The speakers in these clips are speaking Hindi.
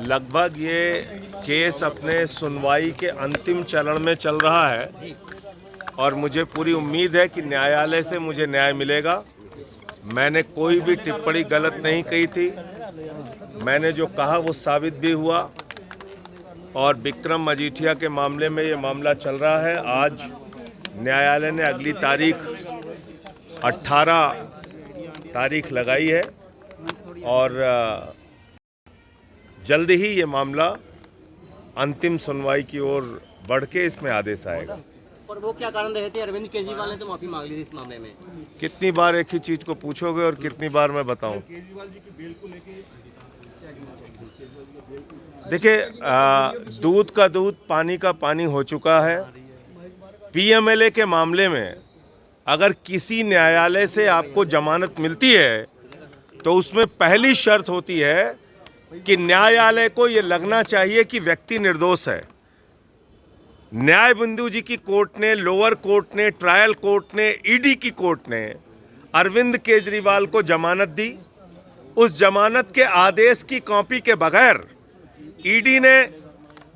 लगभग ये केस अपने सुनवाई के अंतिम चरण में चल रहा है और मुझे पूरी उम्मीद है कि न्यायालय से मुझे न्याय मिलेगा। मैंने कोई भी टिप्पणी गलत नहीं कही थी। मैंने जो कहा वो साबित भी हुआ और विक्रम मजीठिया के मामले में ये मामला चल रहा है। आज न्यायालय ने अगली तारीख 18 तारीख लगाई है और जल्द ही ये मामला अंतिम सुनवाई की ओर बढ़ के इसमें आदेश आएगा। और वो क्या कारण रहे थे? अरविंद केजरीवाल ने तो माफी मांग ली थी इस मामले में। कितनी बार एक ही चीज को पूछोगे और कितनी बार मैं बताऊं? देखिए, दूध का दूध पानी का पानी हो चुका है। पीएमएलए के मामले में अगर किसी न्यायालय से आपको जमानत मिलती है तो उसमें पहली शर्त होती है कि न्यायालय को ये लगना चाहिए कि व्यक्ति निर्दोष है। न्याय बिंदु जी की कोर्ट ने, लोअर कोर्ट ने, ट्रायल कोर्ट ने, ईडी की कोर्ट ने अरविंद केजरीवाल को जमानत दी। उस जमानत के आदेश की कॉपी के बगैर ईडी ने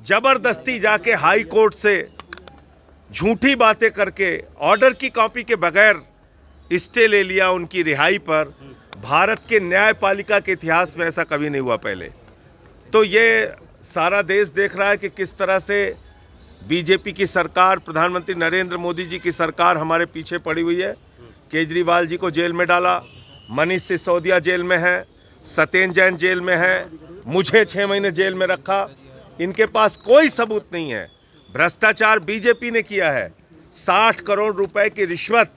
जबरदस्ती जाके हाई कोर्ट से झूठी बातें करके ऑर्डर की कॉपी के बगैर स्टे ले लिया उनकी रिहाई पर। भारत के न्यायपालिका के इतिहास में ऐसा कभी नहीं हुआ पहले। तो ये सारा देश देख रहा है कि किस तरह से बीजेपी की सरकार, प्रधानमंत्री नरेंद्र मोदी जी की सरकार हमारे पीछे पड़ी हुई है। केजरीवाल जी को जेल में डाला, मनीष सिसोदिया जेल में है, सत्येंद्र जैन जेल में है, मुझे 6 महीने जेल में रखा। इनके पास कोई सबूत नहीं है। भ्रष्टाचार बीजेपी ने किया है। 60 करोड़ रुपए की रिश्वत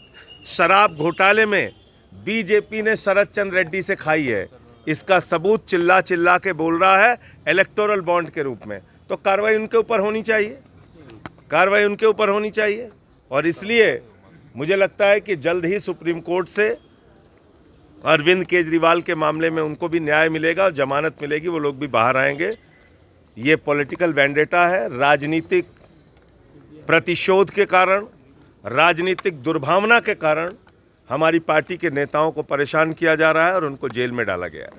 शराब घोटाले में बीजेपी ने शरद चंद्र रेड्डी से खाई है। इसका सबूत चिल्ला चिल्ला के बोल रहा है इलेक्टोरल बॉन्ड के रूप में। तो कार्रवाई उनके ऊपर होनी चाहिए, कार्रवाई उनके ऊपर होनी चाहिए। और इसलिए मुझे लगता है कि जल्द ही सुप्रीम कोर्ट से अरविंद केजरीवाल के मामले में उनको भी न्याय मिलेगा, जमानत मिलेगी, वो लोग भी बाहर आएंगे। ये पॉलिटिकल वेंडेटा है। राजनीतिक प्रतिशोध के कारण, राजनीतिक दुर्भावना के कारण हमारी पार्टी के नेताओं को परेशान किया जा रहा है और उनको जेल में डाला गया है।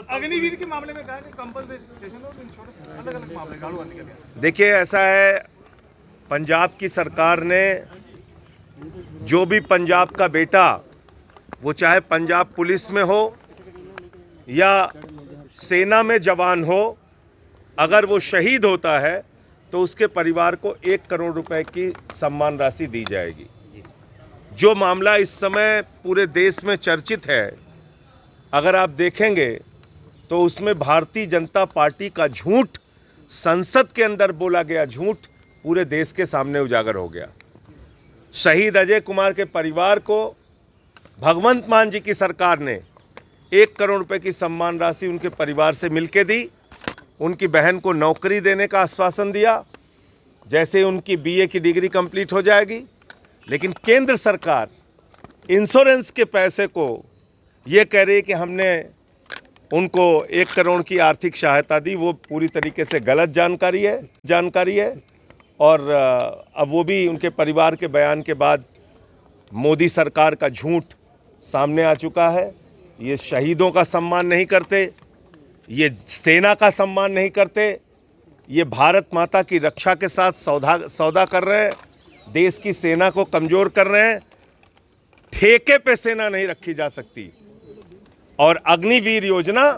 अग्निवीर के मामले में कहा कि कंपनसेशन और इन छोटे अलग-अलग मामले गाड़ू आने के। देखिए, ऐसा है, पंजाब की सरकार ने जो भी पंजाब का बेटा, वो चाहे पंजाब पुलिस में हो या सेना में जवान हो, अगर वो शहीद होता है तो उसके परिवार को 1 करोड़ रुपए की सम्मान राशि दी जाएगी। जो मामला इस समय पूरे देश में चर्चित है, अगर आप देखेंगे तो उसमें भारतीय जनता पार्टी का झूठ, संसद के अंदर बोला गया झूठ पूरे देश के सामने उजागर हो गया। शहीद अजय कुमार के परिवार को भगवंत मान जी की सरकार ने 1 करोड़ रुपए की सम्मान राशि उनके परिवार से मिलके दी। उनकी बहन को नौकरी देने का आश्वासन दिया जैसे उनकी बीए की डिग्री कंप्लीट हो जाएगी। लेकिन केंद्र सरकार इंश्योरेंस के पैसे को ये कह रही है कि हमने उनको 1 करोड़ की आर्थिक सहायता दी। वो पूरी तरीके से गलत जानकारी है। और अब वो भी उनके परिवार के बयान के बाद मोदी सरकार का झूठ सामने आ चुका है। ये शहीदों का सम्मान नहीं करते, ये सेना का सम्मान नहीं करते, ये भारत माता की रक्षा के साथ सौदा कर रहे हैं, देश की सेना को कमज़ोर कर रहे हैं। ठेके पे सेना नहीं रखी जा सकती और अग्निवीर योजना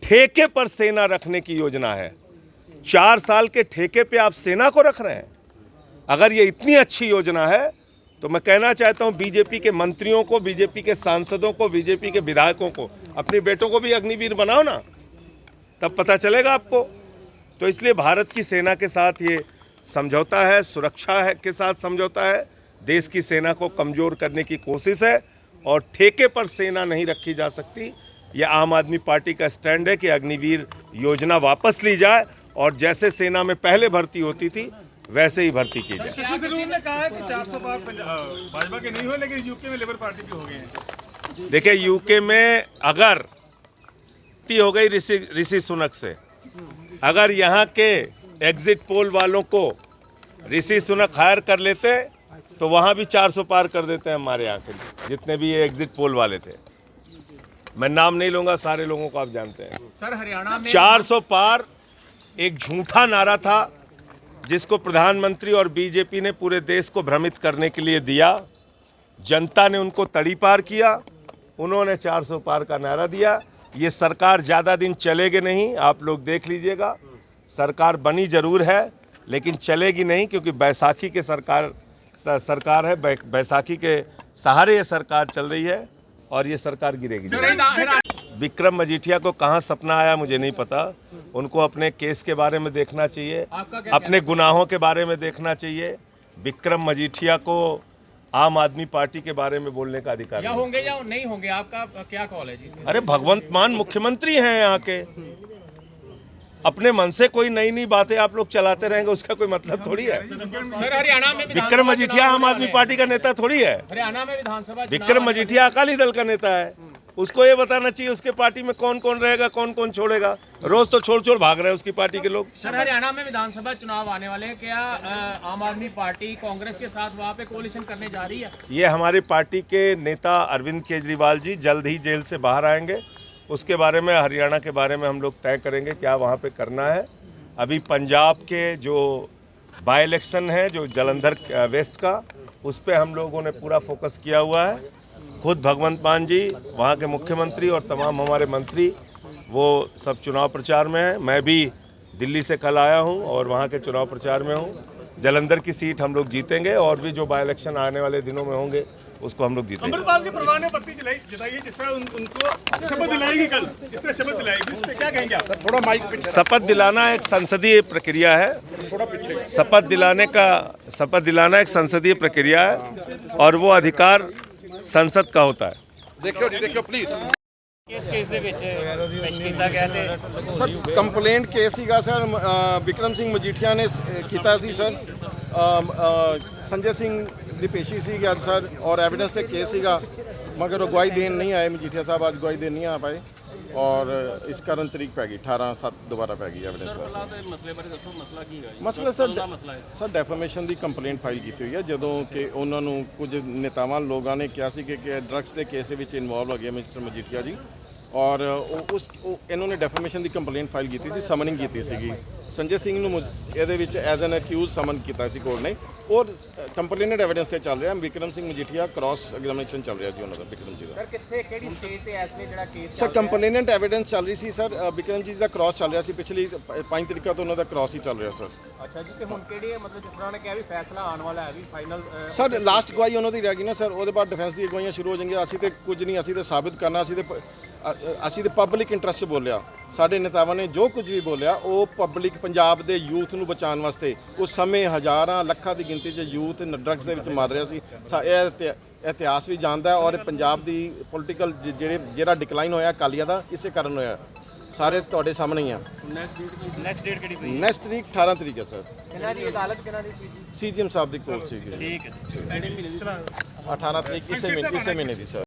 ठेके पर सेना रखने की योजना है। 4 साल के ठेके पे आप सेना को रख रहे हैं। अगर ये इतनी अच्छी योजना है तो मैं कहना चाहता हूं बीजेपी के मंत्रियों को, बीजेपी के सांसदों को, बीजेपी के विधायकों को, अपने बेटों को भी अग्निवीर बनाओ ना, तब पता चलेगा आपको। तो इसलिए भारत की सेना के साथ ये समझौता है, सुरक्षा है के साथ समझौता है, देश की सेना को कमज़ोर करने की कोशिश है और ठेके पर सेना नहीं रखी जा सकती। ये आम आदमी पार्टी का स्टैंड है कि अग्निवीर योजना वापस ली जाए और जैसे सेना में पहले भर्ती होती थी वैसे ही भर्ती की जाए। शशि थरूर ने कहा है कि 400 पार भाजपा के नहीं हुए लेकिन यूके में लेबर पार्टी के हो गए हैं। देखिए, यूके में अगर हो गई ऋषि सुनक से, अगर यहाँ के एग्जिट पोल वालों को ऋषि सुनक हायर कर लेते तो वहाँ भी 400 पार कर देते हैं हमारे यहाँ के जितने भी ये एग्जिट पोल वाले थे। मैं नाम नहीं लूंगा, सारे लोगों को आप जानते हैं। सर हरियाणा में 400 पार एक झूठा नारा था जिसको प्रधानमंत्री और बीजेपी ने पूरे देश को भ्रमित करने के लिए दिया। जनता ने उनको तड़ी पार किया, उन्होंने 400 पार का नारा दिया। ये सरकार ज़्यादा दिन चलेगी नहीं, आप लोग देख लीजिएगा। सरकार बनी जरूर है लेकिन चलेगी नहीं, क्योंकि बैसाखी के सरकार है, बैसाखी के सहारे ये सरकार चल रही है और ये सरकार गिरेगी। विक्रम मजीठिया को कहाँ सपना आया मुझे नहीं पता। उनको अपने केस के बारे में देखना चाहिए, अपने गुनाहों के बारे में देखना चाहिए। विक्रम मजीठिया को आम आदमी पार्टी के बारे में बोलने का अधिकार या होंगे या नहीं होंगे, आपका क्या कॉल है जी? अरे भगवंत मान मुख्यमंत्री हैं यहाँ के, अपने मन से कोई नई नई बातें आप लोग चलाते रहेंगे, उसका कोई मतलब थोड़ी है। सर हरियाणा में विक्रम मजीठिया आम आदमी पार्टी का नेता थोड़ी है। हरियाणा में विधानसभा विक्रम मजीठिया अकाली दल का नेता है, उसको ये बताना चाहिए उसके पार्टी में कौन कौन रहेगा, कौन कौन छोड़ेगा। रोज तो छोड़ छोड़ भाग रहे हैं उसकी पार्टी के लोग। सर हरियाणा में विधानसभा चुनाव आने वाले हैं, क्या आम आदमी पार्टी कांग्रेस के साथ वहाँ पे कोलिशन करने जा रही है? ये हमारी पार्टी के नेता अरविंद केजरीवाल जी जल्द ही जेल से बाहर आएंगे, उसके बारे में हरियाणा के बारे में हम लोग तय करेंगे क्या वहाँ पे करना है। अभी पंजाब के जो बाई इलेक्शन है जो जलंधर वेस्ट का, उस पर हम लोगों ने पूरा फोकस किया हुआ है। खुद भगवंत मान जी वहाँ के मुख्यमंत्री और तमाम हमारे मंत्री वो सब चुनाव प्रचार में हैं। मैं भी दिल्ली से कल आया हूँ और वहाँ के चुनाव प्रचार में हूँ। जलंधर की सीट हम लोग जीतेंगे और भी जो बाई इलेक्शन आने वाले दिनों में होंगे उसको हम लोग जीतेंगे। अमरपाल के परिवार ने पत्नी जताई है, जिस तरह उनको शपथ दिलाएगी कल, जिस तरह शपथ दिलाएगी, उस पर क्या कहेंगे आप? थोड़ा माइक पीछे। शपथ दिलाना एक संसदीय प्रक्रिया है। थोड़ा पीछे। शपथ दिलाना एक संसदीय प्रक्रिया है और वो अधिकार संसद का होता है। देखियो प्लीज। केस ਦੇ ਵਿੱਚ ਪੇਸ਼ ਕੀਤਾ ਗਿਆ ਤੇ ਸਰ ਕੰਪਲੇਂਟ ਕੇਸ ਸੀਗਾ ਸਰ, ਵਿਕਰਮ ਸਿੰਘ ਮਜੀਠੀਆ ਨੇ ਕੀਤਾ ਸੀ ਸਰ। ਸੰਜੇ ਸਿੰਘ ਦੀ ਪੇਸ਼ੀ ਸੀ ਅੱਜ ਸਰ ਔਰ ਐਵੀਡੈਂਸ ਤੇ ਕੇਸ ਸੀਗਾ, ਮਗਰ ਉਹ ਗਵਾਹੀ ਦੇਣ ਨਹੀਂ ਆਏ। ਮਜੀਠੀਆ ਸਾਹਿਬ ਅੱਜ ਗਵਾਹੀ ਦੇਣ ਨਹੀਂ ਆ ਪਾਏ और इस कारण तरीक पै गई 18/7 दोबारा पै गई एविडेंस। मसला सर डेफामेशन की कंप्लेंट फाइल की हुई है ਜਦੋਂ कि उन्होंने कुछ नेतावान लोगों ने कहा कि ड्रग्स के केस में इन्वॉल्व हो गए मिस्टर मजीठिया जी और इन्होंने डेफामेशन की कंप्लेंट फाइल की थी, समनिंग की सी। संजय सिंह ये एज एन अक्यूज समन किया कोर्ट ने और कंप्लेनेंट एविडेंस से चल रहा है। विक्रम सिंह मजीठिया क्रॉस एग्जामिनेशन चल रहा जी उन्होंने विक्रम जी का। सर कंप्लेनेंट एविडेंस चल रही सी सर, विक्रम जी का क्रॉस चल रहा सी पिछली 5 तरीका तो उन्होंने क्रॉस ही चल रहा सर। अच्छा जिस ਹੁਣ ਕਿਹੜੀ मतलब जिस तरह ने कहा भी फैसला आने वाला है भी फाइनल सर लास्ट गवाही उन्होंने रह गई ना सर, वो बाद डिफेंस दी गवाहियां शुरू हो जाएंगी। ਅਸੀਂ ਤੇ ਕੁਝ ਨਹੀਂ, ਅਸੀਂ ਤੇ ਸਾਬਿਤ ਕਰਨਾ, ਅਸੀਂ ਤੇ ਪਬਲਿਕ ਇੰਟਰਸਟ ਬੋਲਿਆ। ਸਾਡੇ ਨੇਤਾਵਾਂ ਨੇ ਜੋ ਕੁਝ ਵੀ ਬੋਲਿਆ ਉਹ ਪਬਲਿਕ ਪੰਜਾਬ ਦੇ ਯੂਥ ਨੂੰ ਬਚਾਉਣ ਵਾਸਤੇ। ਉਸ ਸਮੇਂ ਹਜ਼ਾਰਾਂ ਲੱਖਾਂ ਦੀ ਗਿਣਤੀ 'ਚ ਯੂਥ ਡਰੱਗਸ ਦੇ ਵਿੱਚ ਮਰ ਰਿਹਾ ਸੀ। ਇਹ ਇਤਿਹਾਸ ਵੀ ਜਾਣਦਾ ਔਰ ਪੰਜਾਬ ਦੀ ਪੋਲੀਟੀਕਲ ਜਿਹੜਾ ਡਿਕਲਾਈਨ ਹੋਇਆ ਅਕਾਲੀਆਂ ਦਾ ਇਸੇ ਕਾਰਨ ਹੋਇਆ। ਸਾਰੇ ਤੁਹਾਡੇ ਸਾਹਮਣੇ ਹੀ ਆ। नेक्स्ट डेट केड़ी ਨੈਕਸਟ ਤਰੀਕ 18 ਤਰੀਕ ਹੈ ਸਰ। ਕਿਹਨਾਂ ਦੀ ਅਦਾਲਤ ਕਿਹਨਾਂ ਦੀ ਸੀ? ਸੀਜੀਐਮ ਸਾਹਿਬ ਦੀ ਕੋਰਟ ਸੀਗੀ। ਠੀਕ ਹੈ 18 ਤਰੀਕ ਇਸੇ ਮਹੀਨੇ ਦੀ ਸਰ।